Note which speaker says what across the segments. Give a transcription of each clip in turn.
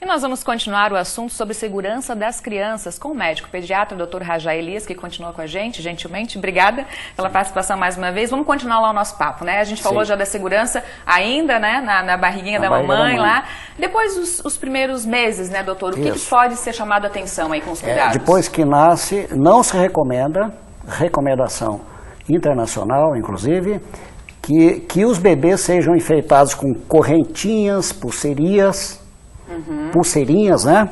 Speaker 1: E nós vamos continuar o assunto sobre segurança das crianças com o médico pediatra, Dr. Rajá Elias, que continua com a gente, gentilmente. Obrigada pela participação mais uma vez. Vamos continuar lá o nosso papo, né? A gente falou já da segurança ainda, né, na barriguinha da mamãe lá. Depois os primeiros meses, né, doutor? O que pode ser chamado a atenção aí com os cuidados?
Speaker 2: Depois que nasce, não se recomenda, recomendação internacional, inclusive, que os bebês sejam enfeitados com correntinhas, pulseirinhas, né?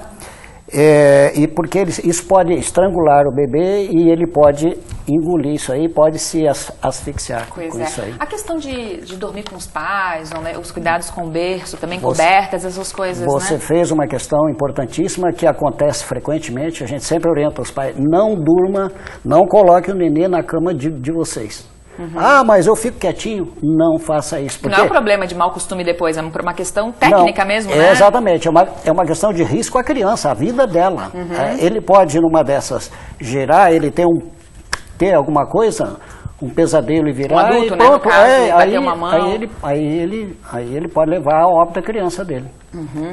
Speaker 2: E porque isso pode estrangular o bebê e ele pode engolir isso aí, pode se asfixiar com isso aí.
Speaker 1: A questão de dormir com os pais, né? Os cuidados com o berço, também cobertas, essas coisas,
Speaker 2: Você fez uma questão importantíssima que acontece frequentemente, a gente sempre orienta os pais, não durma, não coloque o nenê na cama de vocês. Ah, mas eu fico quietinho. Não faça isso. Porque...
Speaker 1: Não é um problema de mau costume depois, é uma questão técnica mesmo, né?
Speaker 2: Exatamente, é uma questão de risco à criança, a vida dela. Ele pode, numa dessas, gerar, ele ter alguma coisa, um pesadelo e virar...
Speaker 1: Um adulto,
Speaker 2: e pronto,
Speaker 1: vai ter uma mão.
Speaker 2: Aí ele pode levar ao óbito da criança dele.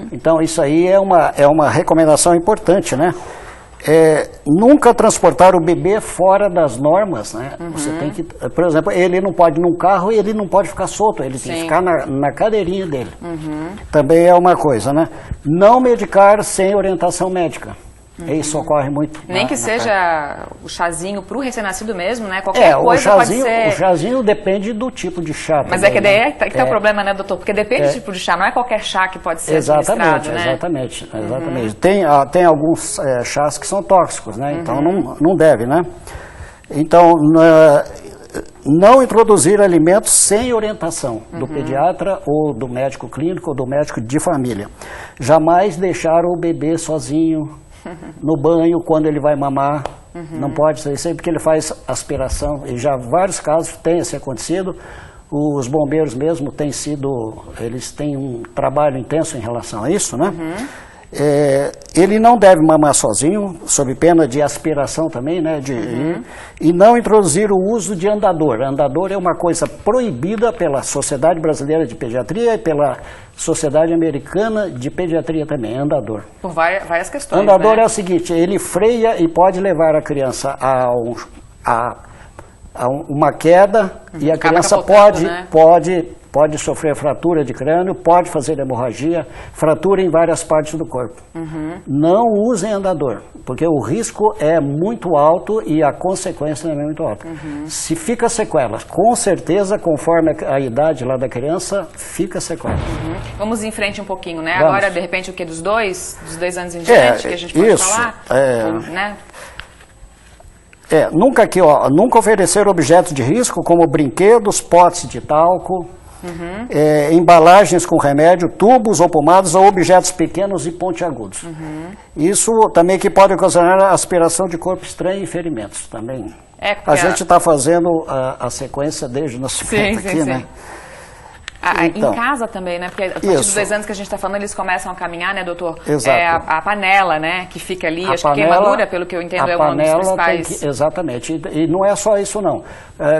Speaker 2: Então, isso aí é uma recomendação importante, né? Nunca transportar o bebê fora das normas, né? Você tem que, por exemplo, ele não pode ir num carro e ele não pode ficar solto, ele tem que ficar na cadeirinha dele. Também é uma coisa, né? Não medicar sem orientação médica. Isso ocorre muito.
Speaker 1: Nem que seja o chazinho para o recém-nascido mesmo, né? Qualquer coisa pode ser...
Speaker 2: O chazinho depende do tipo de chá.
Speaker 1: Mas
Speaker 2: também,
Speaker 1: é que tá o problema, né, doutor? Porque depende do tipo de chá, não é qualquer chá que pode ser administrado, né?
Speaker 2: Exatamente. Tem alguns chás que são tóxicos, né? Então não deve, né? Então, não introduzir alimentos sem orientação do pediatra ou do médico clínico ou do médico de família. Jamais deixar o bebê sozinho no banho quando ele vai mamar. Não pode ser sempre que ele faz aspiração, e já vários casos tem isso acontecido. Os bombeiros mesmo eles têm um trabalho intenso em relação a isso, né? Ele não deve mamar sozinho, sob pena de aspiração também, né? E não introduzir o uso de andador. Andador é uma coisa proibida pela Sociedade Brasileira de Pediatria e pela Sociedade Americana de Pediatria também, andador.
Speaker 1: Por várias questões,
Speaker 2: andador,
Speaker 1: né?
Speaker 2: É o seguinte, ele freia e pode levar a criança a uma queda, e a criança pode sofrer fratura de crânio, pode fazer hemorragia, fratura em várias partes do corpo. Não usem andador, porque o risco é muito alto e a consequência também é muito alta. Se fica sequelas, com certeza, conforme a idade lá da criança, fica sequelas.
Speaker 1: Vamos em frente um pouquinho, né? Agora, de repente, o que? Dos dois anos em diante, que a gente pode falar? Né?
Speaker 2: Nunca oferecer objetos de risco, como brinquedos, potes de talco, embalagens com remédio, tubos ou pomadas ou objetos pequenos e pontiagudos. Isso também que pode ocasionar aspiração de corpo estranho e ferimentos também. A gente está fazendo a sequência desde o nascimento aqui, né?
Speaker 1: Em casa também, né? Porque a partir dos 2 anos que a gente está falando, eles começam a caminhar, né, doutor?
Speaker 2: Exato.
Speaker 1: A panela, né, que fica ali, acho que queimadura, pelo que eu entendo, é um dos principais...
Speaker 2: Exatamente, e não é só isso não.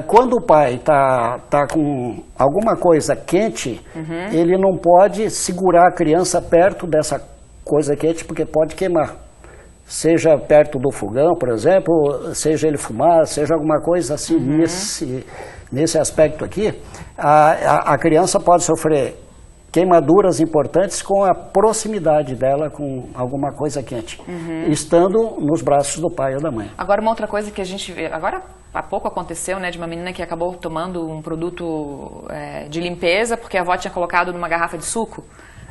Speaker 2: Quando o pai tá com alguma coisa quente, ele não pode segurar a criança perto dessa coisa quente, porque pode queimar. Seja perto do fogão, por exemplo, seja ele fumar, seja alguma coisa assim, nesse aspecto aqui, a criança pode sofrer queimaduras importantes com a proximidade dela com alguma coisa quente, estando nos braços do pai ou da mãe.
Speaker 1: Agora, uma outra coisa que a gente vê, agora há pouco aconteceu, né, de uma menina que acabou tomando um produto de limpeza, porque a avó tinha colocado numa garrafa de suco.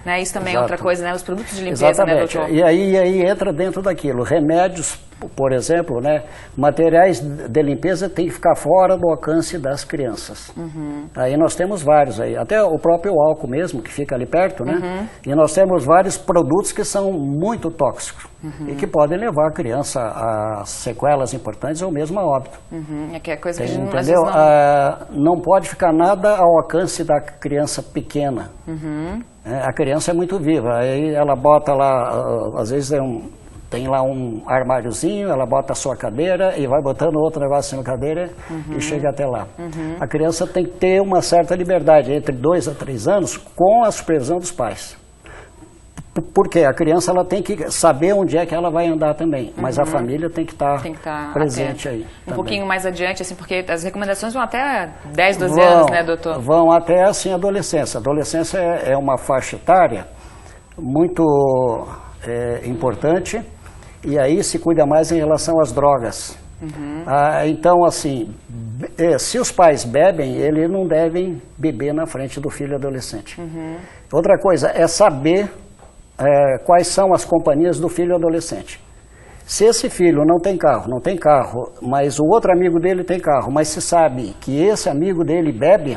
Speaker 1: Né? Isso também é outra coisa, né? Os produtos de limpeza, né, doutor?
Speaker 2: E aí entra dentro daquilo. Remédios, por exemplo, né? Materiais de limpeza tem que ficar fora do alcance das crianças. Aí nós temos vários aí. Até o próprio álcool mesmo, que fica ali perto, né? E nós temos vários produtos que são muito tóxicos e que podem levar a criança a sequelas importantes ou mesmo a óbito.
Speaker 1: É coisa que a gente não...
Speaker 2: Entendeu? Não pode ficar nada ao alcance da criança pequena. A criança é muito viva, aí ela bota lá, às vezes tem lá um armáriozinho, ela bota a sua cadeira e vai botando outro negócio na cadeira e chega até lá. A criança tem que ter uma certa liberdade, entre 2 a 3 anos, com a supervisão dos pais. Porque a criança ela tem que saber onde é que ela vai andar também, mas a família tem que estar presente aí.
Speaker 1: Um pouquinho mais adiante, assim, porque as recomendações vão até 10, 12 anos, né, doutor?
Speaker 2: Vão até, assim, a adolescência. A adolescência é uma faixa etária muito importante, e aí se cuida mais em relação às drogas. Então, assim, se os pais bebem, eles não devem beber na frente do filho adolescente. Outra coisa é saber quais são as companhias do filho adolescente. Se esse filho não tem carro, mas o outro amigo dele tem carro, mas se sabe que esse amigo dele bebe,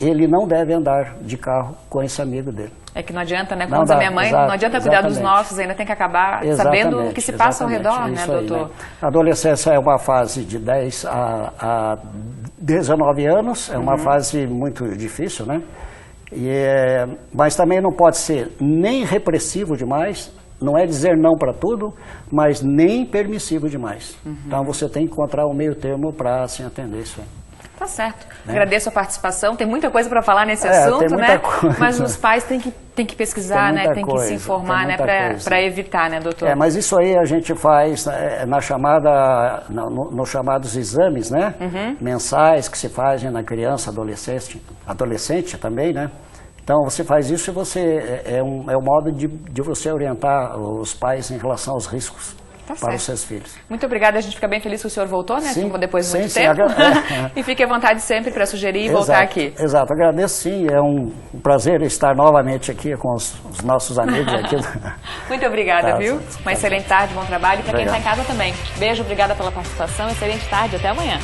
Speaker 2: ele não deve andar de carro com esse amigo dele.
Speaker 1: É que não adianta, né? Como diz a minha mãe, não adianta cuidar dos nossos, ainda tem que acabar sabendo o que se passa ao redor, né, doutor? Aí, né?
Speaker 2: A adolescência é uma fase de 10 a 19 anos, é uma fase muito difícil, né? Mas também não pode ser nem repressivo demais, não é dizer não para tudo, mas nem permissivo demais. Então você tem que encontrar o meio termo para assim, atender isso aí.
Speaker 1: Tá certo. Né? Agradeço a participação. Tem muita coisa para falar nesse assunto, né? Coisa. Mas os pais têm que pesquisar, né? Tem que se informar, né? Para evitar, né, doutor?
Speaker 2: Mas isso aí a gente faz nos chamados exames, né? Mensais que se fazem na criança, adolescente também, né? Então você faz isso e é um modo de você orientar os pais em relação aos riscos. Para os seus filhos.
Speaker 1: Muito obrigada, a gente fica bem feliz que o senhor voltou, né?
Speaker 2: Sim,
Speaker 1: depois de muito tempo. E fique à vontade sempre para sugerir e voltar aqui.
Speaker 2: Exato, agradeço sim, é um prazer estar novamente aqui com os nossos amigos aqui.
Speaker 1: Muito obrigada, viu? Uma excelente tarde, bom trabalho e para quem está em casa também. Beijo, obrigada pela participação, excelente tarde, até amanhã.